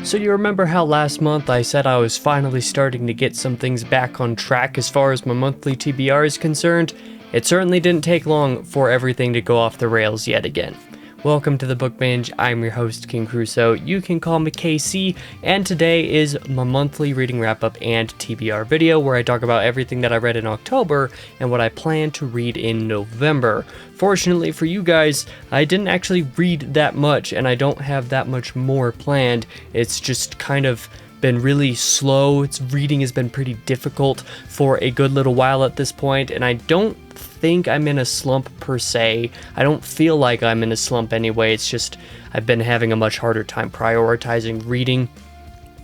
So you remember how last month I said I was finally starting to get some things back on track as far as my monthly TBR is concerned? It certainly didn't take long for everything to go off the rails yet again. Welcome to the Book Binge. I'm your host, King Crusoe. You can call me KC, and today is my monthly reading wrap-up and TBR video where I talk about everything that I read in October and what I plan to read in November. Fortunately for you guys, I didn't actually read that much, and I don't have that much more planned. It's just kind of been really slow. Reading has been pretty difficult for a good little while at this point, and I don't think I'm in a slump per se. I don't feel like I'm in a slump anyway. It's just I've been having a much harder time prioritizing reading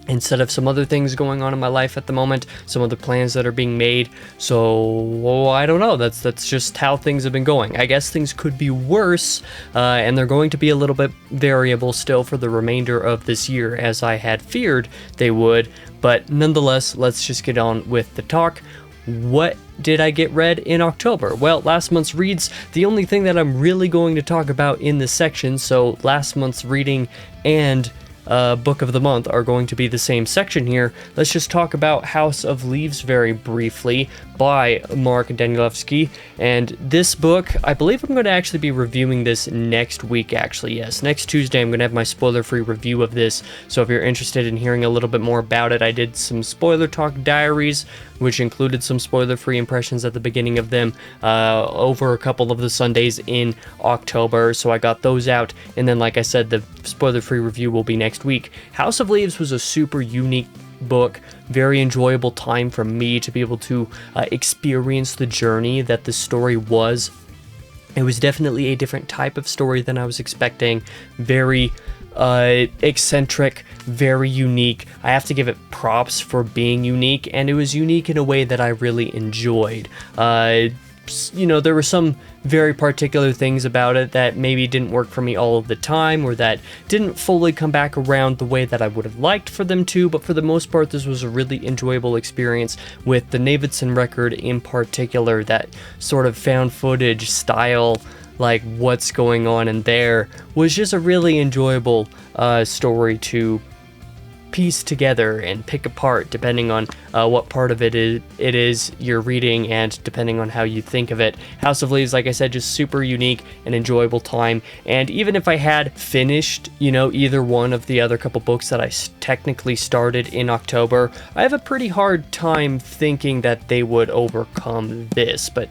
instead of some other things going on in my life at the moment, some other plans that are being made. So I don't know, that's just how things have been going. I guess things could be worse, and they're going to be a little bit variable still for the remainder of this year, as I had feared they would. But nonetheless, let's just get on with the talk. What did I get read in October? Well, last month's reads, the only thing that I'm really going to talk about in this section, so last month's reading and book of the month are going to be the same section here. Let's just talk about House of Leaves very briefly by Mark Danielewski. And this book, I believe I'm going to actually be reviewing this next week, actually. Yes, next Tuesday I'm going to have my spoiler-free review of this. So if you're interested in hearing a little bit more about it, I did some spoiler talk diaries, which included some spoiler-free impressions at the beginning of them over a couple of the Sundays in October. So I got those out. And then, like I said, the spoiler-free review will be next week. House of Leaves was a super unique book, very enjoyable time for me to be able to experience the journey that the story was. It was definitely a different type of story than I was expecting. Very eccentric, very unique. I have to give it props for being unique, and it was unique in a way that I really enjoyed. There were some very particular things about it that maybe didn't work for me all of the time, or that didn't fully come back around the way that I would have liked for them to, but for the most part, this was a really enjoyable experience with the Davidson record in particular. That sort of found footage style, like what's going on in there, was just a really enjoyable story to piece together and pick apart depending on what part of it is you're reading, and depending on how you think of it. House of Leaves, like I said, just super unique and enjoyable time. And even if I had finished, either one of the other couple books that I technically started in October, I have a pretty hard time thinking that they would overcome this. But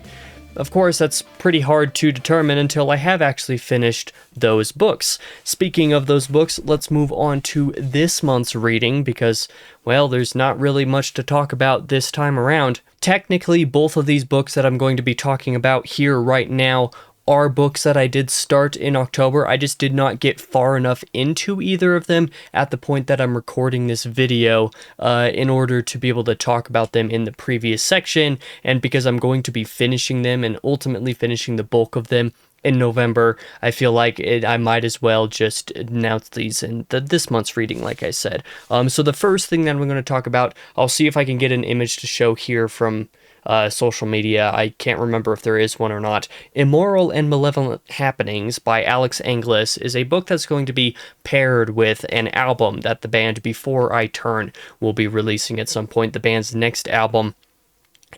of course, that's pretty hard to determine until I have actually finished those books. Speaking of those books, let's move on to this month's reading because, well, there's not really much to talk about this time around. Technically, both of these books that I'm going to be talking about here right now are books that I did start in October. I just did not get far enough into either of them at the point that I'm recording this video in order to be able to talk about them in the previous section, and because I'm going to be finishing them and ultimately finishing the bulk of them in November, I feel like I might as well just announce these in this month's reading, like I said. So the first thing that I'm going to talk about, I'll see if I can get an image to show here from social media. I can't remember if there is one or not. Immoral and Malevolent Happenings by Alex Anglis is a book that's going to be paired with an album that the band Before I Turn will be releasing at some point, the band's next album,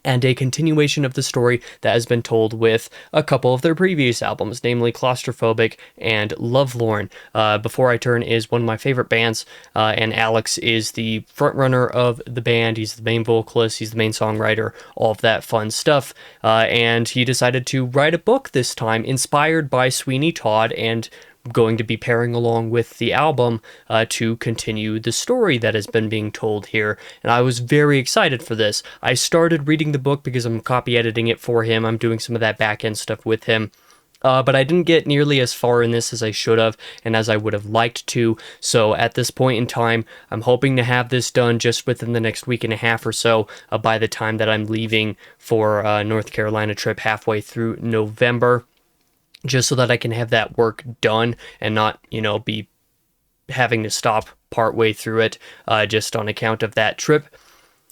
and a continuation of the story that has been told with a couple of their previous albums, namely Claustrophobic and Lovelorn. Before I Turn is one of my favorite bands, and Alex is the frontrunner of the band. He's the main vocalist, he's the main songwriter, all of that fun stuff, and he decided to write a book this time, inspired by Sweeney Todd, and going to be pairing along with the album to continue the story that has been being told here. And I was very excited for this. I started reading the book because I'm copy editing it for him. I'm doing some of that back end stuff with him. But I didn't get nearly as far in this as I should have and as I would have liked to. So at this point in time, I'm hoping to have this done just within the next week and a half or so, by the time that I'm leaving for North Carolina trip halfway through November, just so that I can have that work done and not, be having to stop partway through it just on account of that trip.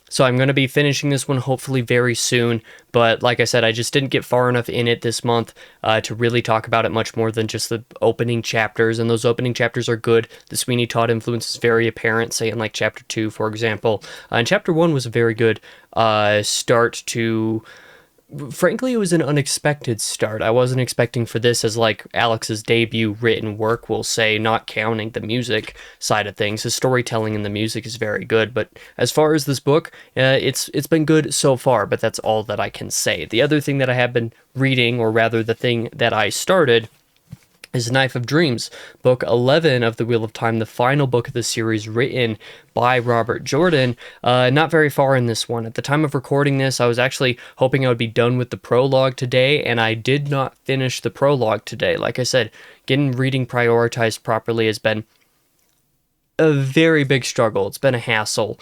So I'm going to be finishing this one hopefully very soon, but like I said, I just didn't get far enough in it this month to really talk about it much more than just the opening chapters, and those opening chapters are good. The Sweeney Todd influence is very apparent, say in like chapter 2, for example. And chapter 1 was a very good start to... Frankly, it was an unexpected start. I wasn't expecting for this as like Alex's debut written work, we'll say, not counting the music side of things. His storytelling and the music is very good, but as far as this book, it's been good so far, but that's all that I can say. The other thing that I have been reading, or rather the thing that I started, is Knife of Dreams, book 11 of The Wheel of Time, the final book of the series written by Robert Jordan. Not very far in this one. At the time of recording this, I was actually hoping I would be done with the prologue today, and I did not finish the prologue today. Like I said, getting reading prioritized properly has been a very big struggle. It's been a hassle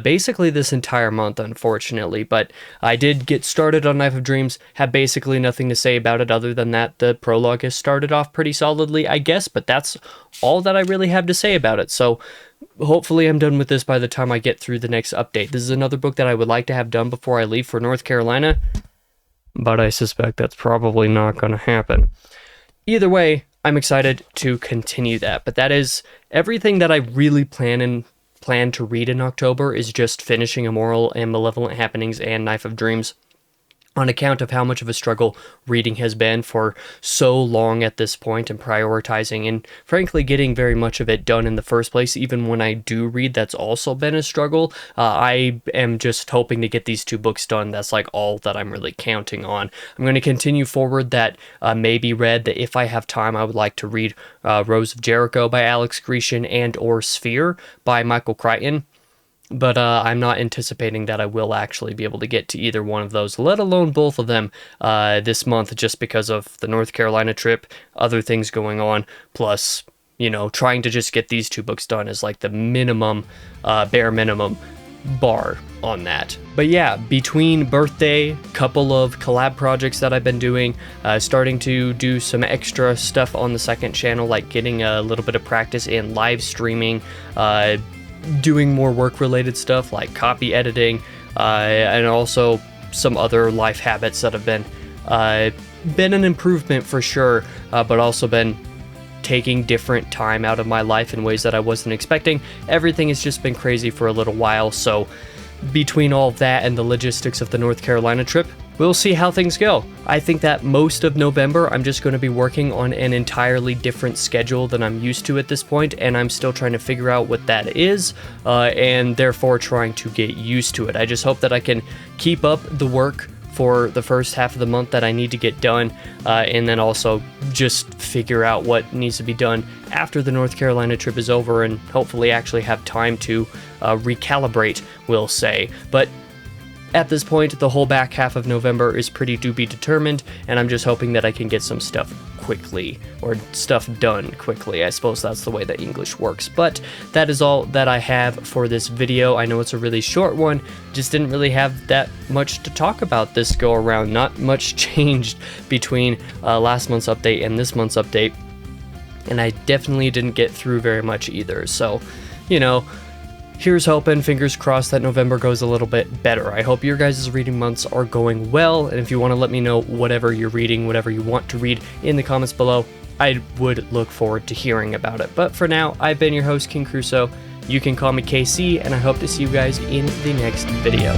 basically this entire month, unfortunately, but I did get started on Knife of Dreams, have basically nothing to say about it other than that the prologue has started off pretty solidly, I guess, but that's all that I really have to say about it. So hopefully I'm done with this by the time I get through the next update. This is another book that I would like to have done before I leave for North Carolina, but I suspect that's probably not going to happen. Either way, I'm excited to continue that, but that is everything that I really plan to read in October is just finishing Immoral and Malevolent Happenings and Knife of Dreams, on account of how much of a struggle reading has been for so long at this point, and prioritizing and frankly getting very much of it done in the first place. Even when I do read, that's also been a struggle. I am just hoping to get these 2 books done. That's like all that I'm really counting on. I'm going to continue forward that maybe read that if I have time, I would like to read Rose of Jericho by Alex Grecian and or Sphere by Michael Crichton. But I'm not anticipating that I will actually be able to get to either one of those, let alone both of them this month, just because of the North Carolina trip, other things going on, plus, you know, trying to just get these 2 books done is like the minimum, bare minimum bar on that. But yeah, between birthday, couple of collab projects that I've been doing, starting to do some extra stuff on the second channel, like getting a little bit of practice in live streaming, doing more work-related stuff like copy editing, and also some other life habits that have been an improvement for sure, but also been taking different time out of my life in ways that I wasn't expecting. Everything has just been crazy for a little while, so between all of that and the logistics of the North Carolina trip, we'll see how things go. I think that most of November, I'm just going to be working on an entirely different schedule than I'm used to at this point, and I'm still trying to figure out what that is, and therefore trying to get used to it. I just hope that I can keep up the work for the first half of the month that I need to get done, and then also just figure out what needs to be done after the North Carolina trip is over, and hopefully actually have time to recalibrate, we'll say. But at this point, the whole back half of November is pretty to be determined, and I'm just hoping that I can get some stuff quickly, or stuff done quickly. I suppose that's the way that English works. But that is all that I have for this video. I know it's a really short one, just didn't really have that much to talk about this go around. Not much changed between last month's update and this month's update, and I definitely didn't get through very much either. So, you know, here's hoping, fingers crossed, that November goes a little bit better. I hope your guys' reading months are going well, and if you want to let me know whatever you're reading, whatever you want to read in the comments below, I would look forward to hearing about it. But for now, I've been your host, King Crusoe. You can call me KC, and I hope to see you guys in the next video.